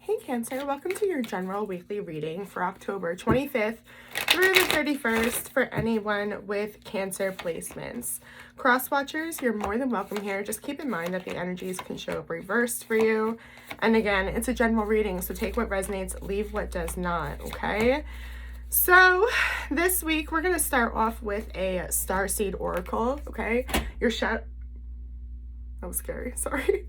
Hey Cancer, welcome to your general weekly reading for October 25th through the 31st for anyone with Cancer placements. Cross watchers, you're more than welcome here. Just keep in mind that the energies can show up reversed for you. And again, it's a general reading, so take what resonates, leave what does not, okay? So this week we're going to start off with a starseed oracle, okay? Your shadow... That was scary, sorry.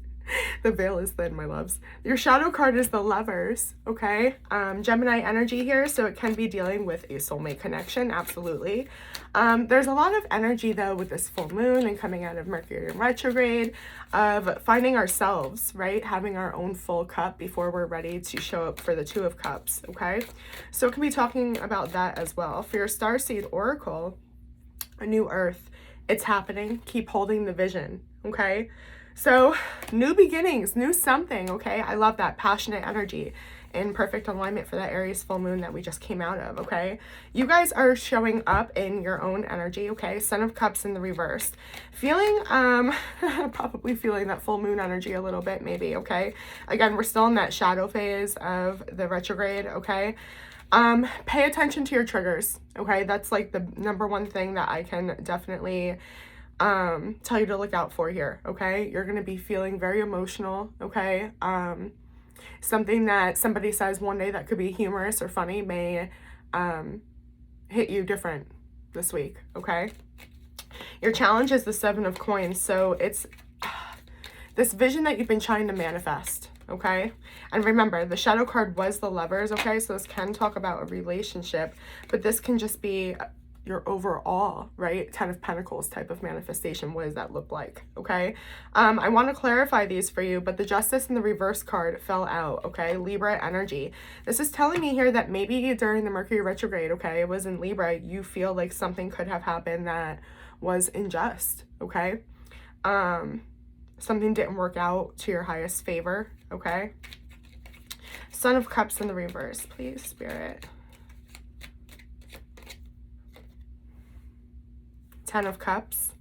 The veil is thin, my loves. Your shadow card is the Lovers, okay? Gemini energy here, so it can be dealing with a soulmate connection, absolutely. There's a lot of energy, though, with this full moon and coming out of Mercury in retrograde, of finding ourselves, right? Having our own full cup before we're ready to show up for the Two of Cups, okay? So it can be talking about that as well. For your starseed oracle, a new earth, it's happening. Keep holding the vision, okay? So new beginnings, new something, okay? I love that passionate energy in perfect alignment for that Aries full moon that we just came out of, okay? You guys are showing up in your own energy, okay? Son of Cups in the reverse. Feeling, probably feeling that full moon energy a little bit maybe, okay? Again, we're still in that shadow phase of the retrograde, okay? Pay attention to your triggers, okay? That's like the number one thing that I can definitely tell you to look out for here, okay? You're going to be feeling very emotional, okay? Something that somebody says one day that could be humorous or funny may hit you different this week, okay? Your challenge is the Seven of Coins, so it's this vision that you've been trying to manifest, okay? And remember, the shadow card was the Lovers, okay? So this can talk about a relationship, but this can just be your overall, right, Ten of Pentacles type of manifestation. What does that look like, okay? I want to clarify these for you, but the Justice and the reverse card fell out, okay? Libra energy. This is telling me here that maybe during the Mercury retrograde, okay, it was in Libra, you feel like something could have happened that was unjust, okay? Something didn't work out to your highest favor, okay? Son of Cups in the reverse, please, Spirit. Ten of Cups,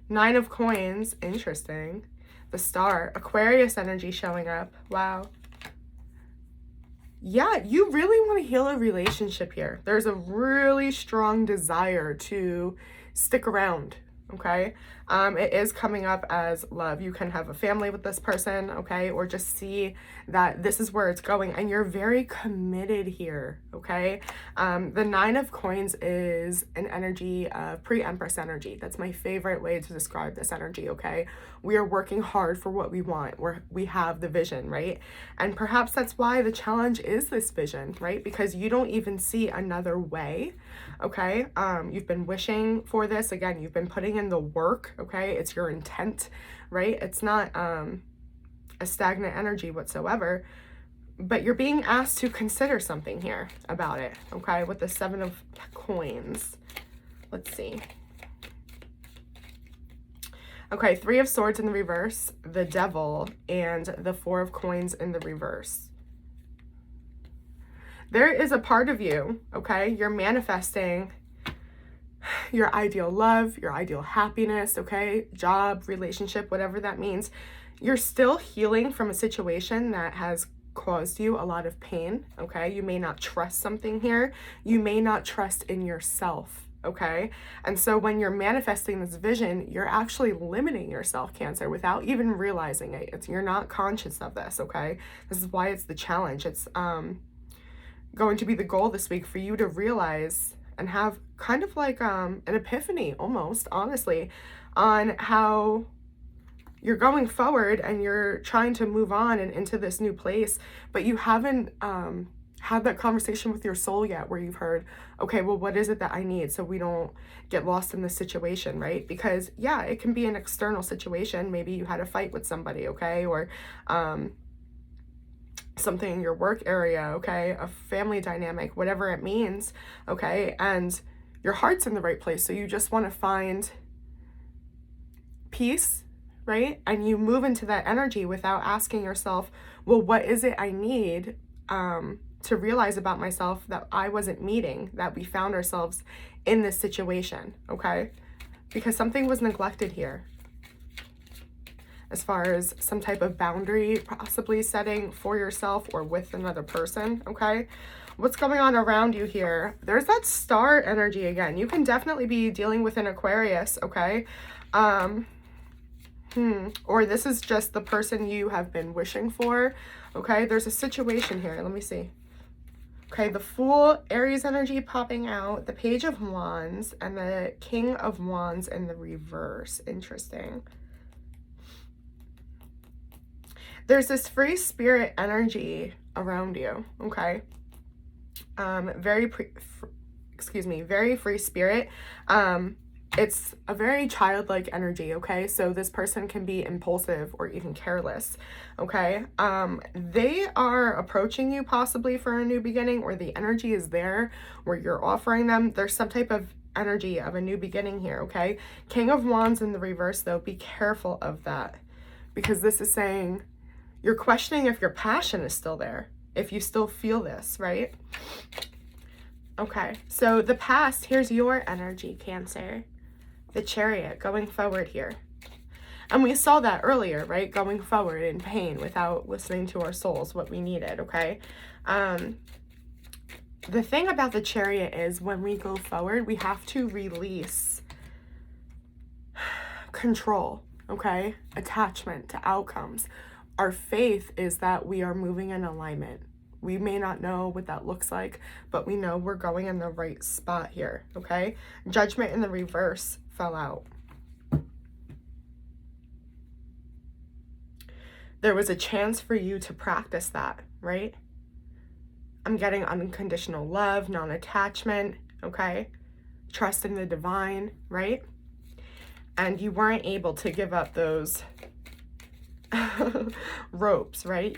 Nine of Coins, interesting. The Star, Aquarius energy showing up. Wow. Yeah, you really want to heal a relationship here. There's a really strong desire to stick around, okay? It is coming up as love. You can have a family with this person, okay? Or just see that this is where it's going and you're very committed here, okay? The Nine of Coins is an energy of pre-Empress energy. That's my favorite way to describe this energy, okay? We are working hard for what we want. We have the vision, right? And perhaps that's why the challenge is this vision, right? Because you don't even see another way, okay? You've been wishing for this. Again, you've been putting in the work, okay? It's your intent, right? It's not a stagnant energy whatsoever, but you're being asked to consider something here about it, okay? With the Seven of Coins. Let's see. Okay, Three of Swords in the reverse, the Devil, and the Four of Coins in the reverse. There is a part of you, okay? You're manifesting your ideal love, your ideal happiness, okay? Job, relationship, whatever that means. You're still healing from a situation that has caused you a lot of pain, okay? You may not trust something here. You may not trust in yourself, okay? And so when you're manifesting this vision, you're actually limiting yourself, Cancer, without even realizing it. You're not conscious of this, okay? This is why it's the challenge. It's going to be the goal this week for you to realize and have kind of like an epiphany almost, honestly, on how you're going forward and you're trying to move on and into this new place, but you haven't had that conversation with your soul yet where you've heard, okay, well, what is it that I need so we don't get lost in this situation, right? Because yeah, it can be an external situation. Maybe you had a fight with somebody, okay? Or something in your work area, okay? A family dynamic, whatever it means, okay? And your heart's in the right place. So you just want to find peace, right? And you move into that energy without asking yourself, well, what is it I need to realize about myself that I wasn't meeting, that we found ourselves in this situation, okay? Because something was neglected here. as far as some type of boundary possibly setting for yourself or with another person, okay? What's going on around you here? There's that star energy again. You can definitely be dealing with an Aquarius, okay? Or this is just the person you have been wishing for, okay? There's a situation here. Let me see. Okay, the Fool, Aries energy popping out, the Page of Wands, and the King of Wands in the reverse. Interesting. There's this free spirit energy around you, okay? Very free spirit. It's a very childlike energy, okay? So this person can be impulsive or even careless, okay? They are approaching you possibly for a new beginning, or the energy is there where you're offering them. There's some type of energy of a new beginning here, okay? King of Wands in the reverse, though, be careful of that, because this is saying you're questioning if your passion is still there, if you still feel this, right? Okay, so the past, here's your energy, Cancer. The Chariot, going forward here. And we saw that earlier, right? Going forward in pain without listening to our souls, what we needed, okay? The thing about the Chariot is when we go forward, we have to release control, okay? Attachment to outcomes. Our faith is that we are moving in alignment. We may not know what that looks like, but we know we're going in the right spot here, okay? Judgment in the reverse fell out. There was a chance for you to practice that, right? I'm getting unconditional love, non-attachment, okay? Trust in the divine, right? And you weren't able to give up those ropes, right?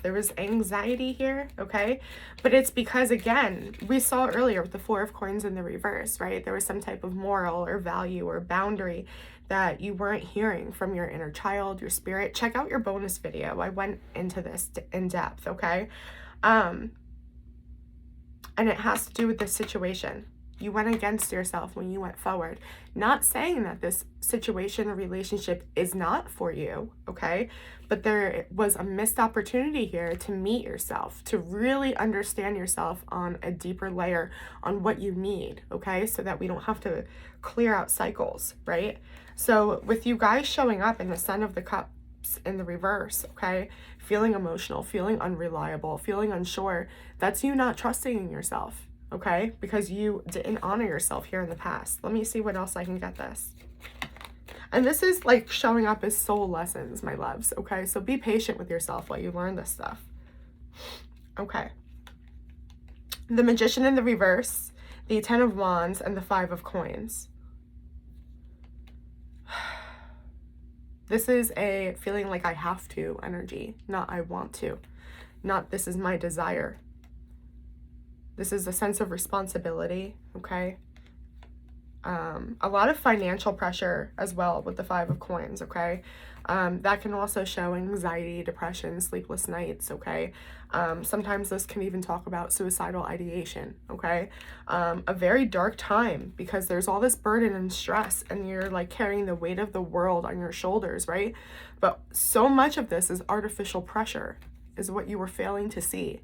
There was anxiety here, okay? But it's because, again, we saw earlier with the Four of Coins in the reverse, right? There was some type of moral or value or boundary that you weren't hearing from your inner child, your spirit. Check out your bonus video. I went into this in depth, okay? And it has to do with this situation. You went against yourself when you went forward. Not saying that this situation or relationship is not for you, okay? But there was a missed opportunity here to meet yourself, to really understand yourself on a deeper layer on what you need, okay? So that we don't have to clear out cycles, right? So with you guys showing up in the Sun of the Cups in the reverse, okay? Feeling emotional, feeling unreliable, feeling unsure, that's you not trusting in yourself. Okay, because you didn't honor yourself here in the past. Let me see what else I can get this. And this is like showing up as soul lessons, my loves. Okay, so be patient with yourself while you learn this stuff. Okay. The Magician in the reverse, the Ten of Wands, and the Five of Coins. This is a feeling like I have to energy, not I want to. Not this is my desire. This is a sense of responsibility, okay? A lot of financial pressure as well with the Five of Coins, okay? That can also show anxiety, depression, sleepless nights, okay? Sometimes this can even talk about suicidal ideation, okay? A very dark time because there's all this burden and stress and you're like carrying the weight of the world on your shoulders, right? But so much of this is artificial pressure, is what you were failing to see.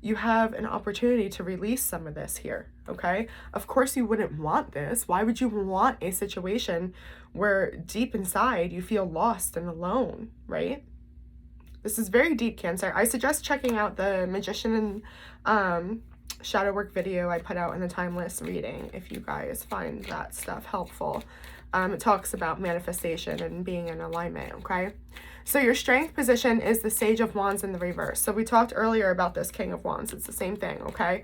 You have an opportunity to release some of this here, okay? Of course you wouldn't want this. Why would you want a situation where deep inside you feel lost and alone, right? This is very deep, Cancer. I suggest checking out the Magician and shadow work video I put out in the timeless reading if you guys find that stuff helpful. It talks about manifestation and being in alignment, okay? So your strength position is the Sage of Wands in the reverse. So we talked earlier about this King of Wands. It's the same thing, okay?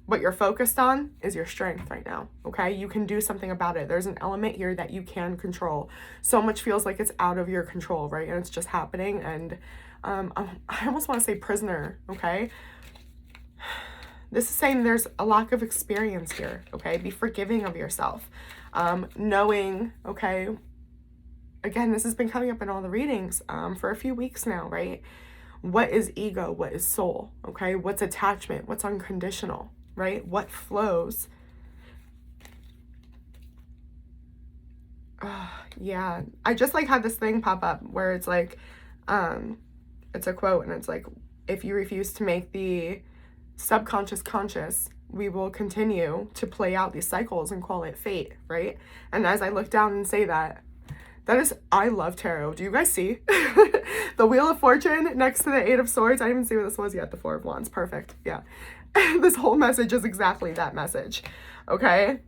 What you're focused on is your strength right now, okay? You can do something about it. There's an element here that you can control. So much feels like it's out of your control, right? And it's just happening. And I almost want to say prisoner, okay? This is saying there's a lack of experience here, okay? Be forgiving of yourself. Knowing, okay, again, this has been coming up in all the readings for a few weeks now, right? What is ego? What is soul? Okay, what's attachment? What's unconditional, right? What flows? Yeah, I just like had this thing pop up where it's like, it's a quote and it's like, if you refuse to make the subconscious conscious, we will continue to play out these cycles and call it fate, right? And as I look down and say that, that is, I love tarot. Do you guys see? The Wheel of Fortune next to the Eight of Swords. I didn't even see what this was yet. The Four of Wands. Perfect. Yeah. This whole message is exactly that message. Okay?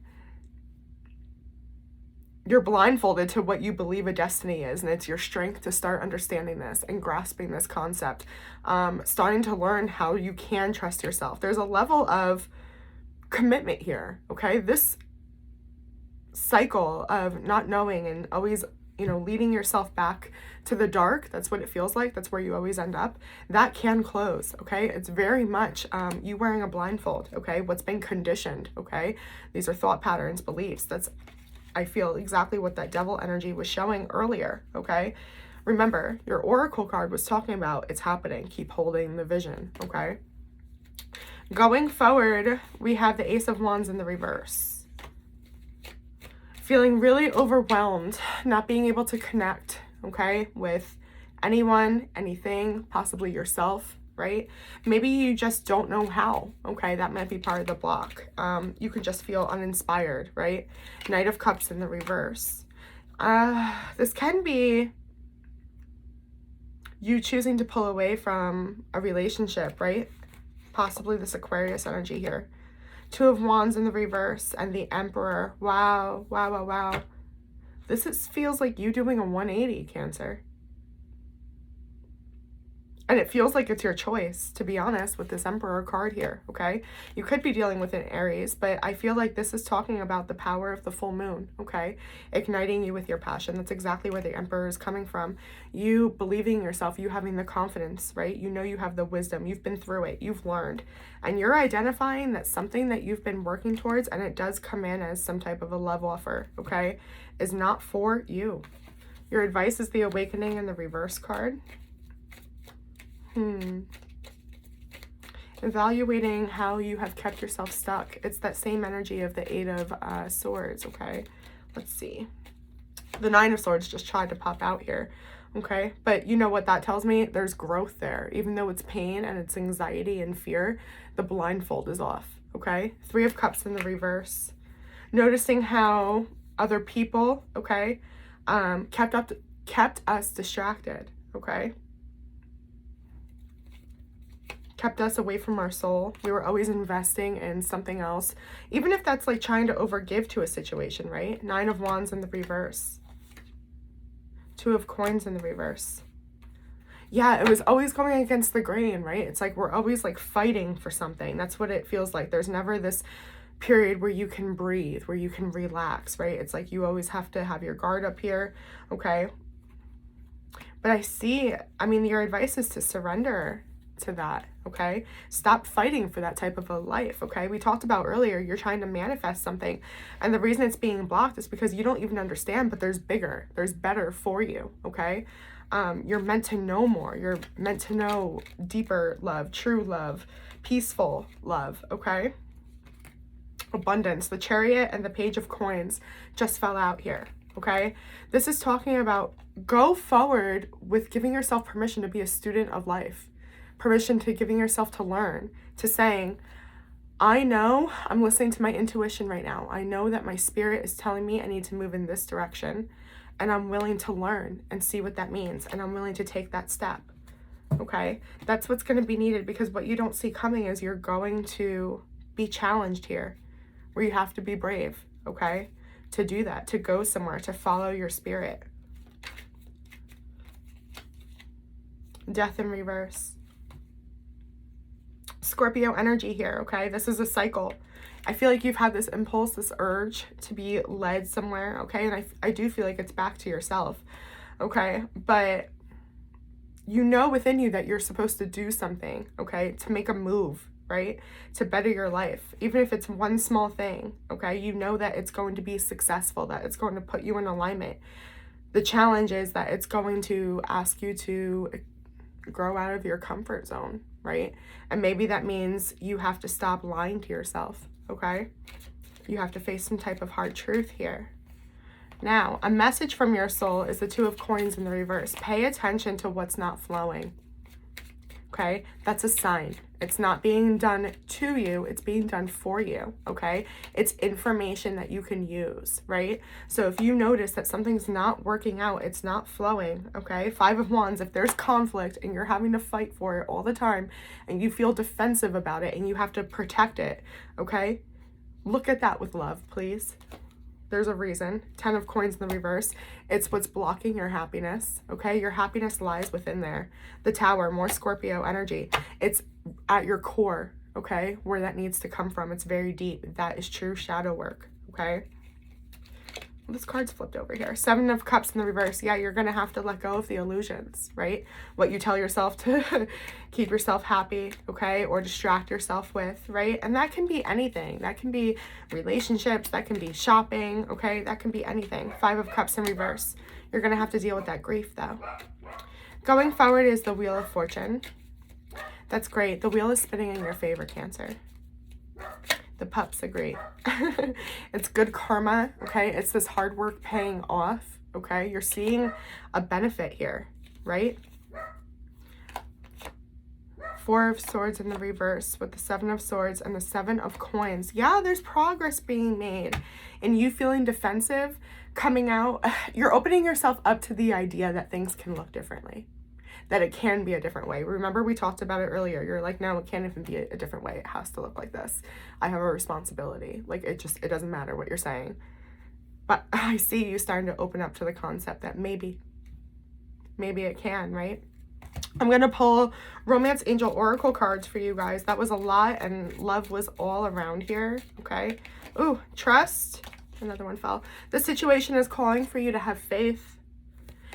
You're blindfolded to what you believe a destiny is, and it's your strength to start understanding this and grasping this concept, starting to learn how you can trust yourself. There's a level of commitment here, okay? This cycle of not knowing and always, you know, leading yourself back to the dark, that's what it feels like, that's where you always end up, that can close, okay? It's very much you wearing a blindfold, okay? What's been conditioned, okay? These are thought patterns, beliefs. That's, I feel, exactly what that devil energy was showing earlier, okay? Remember, your oracle card was talking about it's happening. Keep holding the vision, okay? Going forward, we have the Ace of Wands in the reverse. Feeling really overwhelmed, not being able to connect, okay, with anyone, anything, possibly yourself, right? Maybe you just don't know how, okay? That might be part of the block. You could just feel uninspired, right? Knight of Cups in the reverse. This can be you choosing to pull away from a relationship, right? Possibly this Aquarius energy here. Two of Wands in the reverse and the Emperor. Wow, wow, wow, wow. This feels like you doing a 180, Cancer. And it feels like it's your choice, to be honest, with this Emperor card here, okay? You could be dealing with an Aries, but I feel like this is talking about the power of the full moon, okay? Igniting you with your passion. That's exactly where the Emperor is coming from. You believing in yourself, you having the confidence, right? You know you have the wisdom. You've been through it. You've learned. And you're identifying that something that you've been working towards, and it does come in as some type of a love offer, okay, is not for you. Your advice is the Awakening in the reverse card. Evaluating how you have kept yourself stuck. It's that same energy of the Eight of Swords, okay? Let's see. The Nine of Swords just tried to pop out here, okay? But you know what that tells me? There's growth there. Even though it's pain and it's anxiety and fear, the blindfold is off, okay? Three of Cups in the reverse. Noticing how other people, okay, kept us distracted, okay? Kept us away from our soul. We were always investing in something else, even if that's like trying to overgive to a situation, right? Nine of Wands in the reverse. Two of Coins in the reverse. Yeah, it was always going against the grain, right? It's like we're always like fighting for something. That's what it feels like. There's never this period where you can breathe, where you can relax, right? It's like you always have to have your guard up here, okay? But I mean, your advice is to surrender to that, okay? Stop fighting for that type of a life, okay? We talked about earlier, you're trying to manifest something, and the reason it's being blocked is because you don't even understand, but there's bigger, there's better for you, okay? You're meant to know more. You're meant to know deeper love, true love, peaceful love, okay? Abundance. The Chariot and the Page of Coins just fell out here, okay? This is talking about go forward with giving yourself permission to be a student of life. Permission to giving yourself to learn, to saying, I know I'm listening to my intuition right now. I know that my spirit is telling me I need to move in this direction, and I'm willing to learn and see what that means, and I'm willing to take that step, okay? That's what's going to be needed, because what you don't see coming is you're going to be challenged here, where you have to be brave, okay? To do that, to go somewhere, to follow your spirit. Death in reverse. Scorpio energy here, okay? This is a cycle. I feel like you've had this impulse, this urge to be led somewhere, okay? And I do feel like it's back to yourself, okay? But you know within you that you're supposed to do something, okay? To make a move, right? To better your life. Even if it's one small thing, okay? You know that it's going to be successful, that it's going to put you in alignment. The challenge is that it's going to ask you to grow out of your comfort zone, right? And maybe that means you have to stop lying to yourself, okay? You have to face some type of hard truth here. Now, a message from your soul is the Two of Coins in the reverse. Pay attention to what's not flowing. Okay, that's a sign. It's not being done to you, it's being done for you, okay? It's information that you can use, right? So if you notice that something's not working out, it's not flowing, okay? Five of Wands, if there's conflict and you're having to fight for it all the time and you feel defensive about it and you have to protect it, okay? Look at that with love, please. There's a reason. 10 of Coins in the reverse. It's what's blocking your happiness, okay? Your happiness lies within there. The Tower, more Scorpio energy. It's at your core, okay? Where that needs to come from. It's very deep. That is true shadow work, okay? This card's flipped over here. 7 of Cups in the reverse. Yeah, you're going to have to let go of the illusions, right? What you tell yourself to keep yourself happy, okay? Or distract yourself with, right? And that can be anything. That can be relationships. That can be shopping, okay? That can be anything. 5 of Cups in reverse. You're going to have to deal with that grief, though. Going forward is the Wheel of Fortune. That's great. The wheel is spinning in your favor, Cancer. The pups agree. It's good karma, okay? It's this hard work paying off, okay? You're seeing a benefit here, right? 4 of Swords in the reverse with the 7 of Swords and the 7 of Coins. Yeah, there's progress being made. And you feeling defensive, coming out, you're opening yourself up to the idea that things can look differently. That it can be a different way. Remember we talked about it earlier. You're like, no, it can't even be a different way. It has to look like this. I have a responsibility. Like it doesn't matter what you're saying. But I see you starting to open up to the concept that maybe it can, right? I'm going to pull Romance Angel Oracle cards for you guys. That was a lot and love was all around here, okay? Ooh, trust. Another one fell. The situation is calling for you to have faith.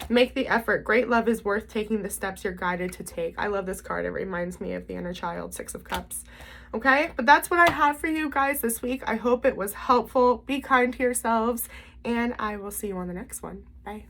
Make the effort. Great love is worth taking the steps you're guided to take. I love this card. It reminds me of the inner child, 6 of Cups. Okay, but that's what I have for you guys this week. I hope it was helpful. Be kind to yourselves, and I will see you on the next one. Bye.